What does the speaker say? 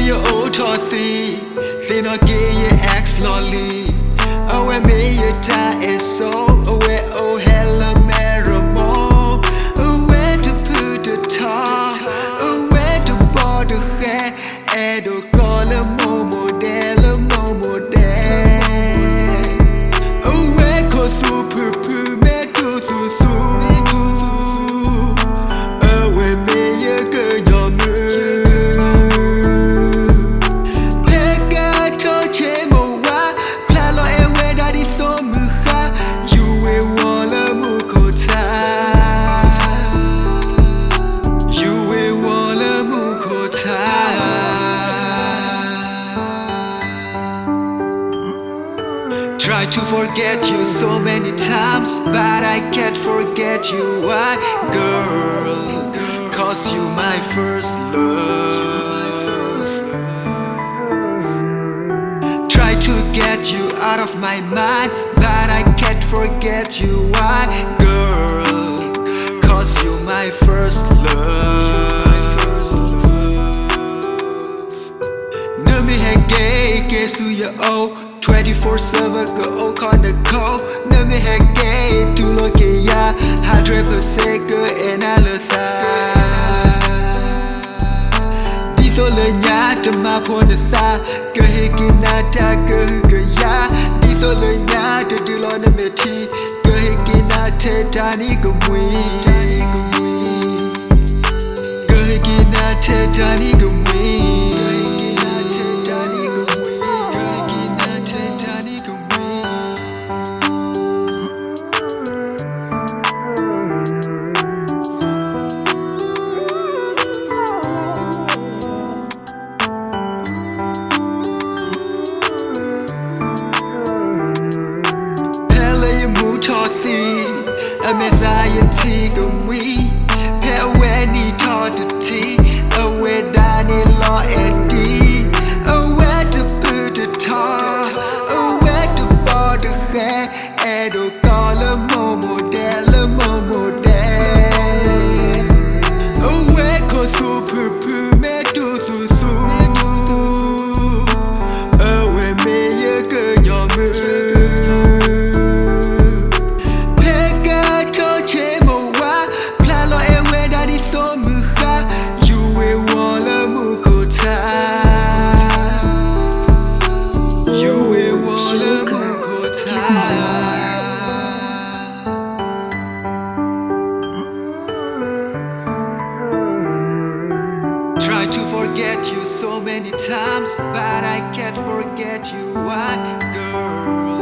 your old Tothy, they not gay your ex lolly. Oh, when me your tie is so away, oh, hella meramo. Oh, where to put the top, oh, where to board the hair, and oh, call a momo there, a momo there. Oh, where go through poo poo, me do through. Oh, when me your girl, your mood. Try to forget you so many times, but I can't forget you. Why, girl? Cause you my first love. Try to get you out of my mind, but I can't forget you. Why, girl? Cause you my first love. No me hang gay, guess who you owe. 24/7 go on the go. No me hang gay, to look at ya. 100% good and I love that. Dito le nya, to my point of thought. Go hikinata, go ya. Dito le nya, to do on the meti. Go hikinata, Tani go mui. Go hikinata, Tani go mui. Anxiety go we pay when he taught the tea away Danny law Eddie away to put the tar away to board the hair and to call a momo there away go through poo poo me do away me you good your mood. Try to forget you so many times, but I can't forget you. Why, girl?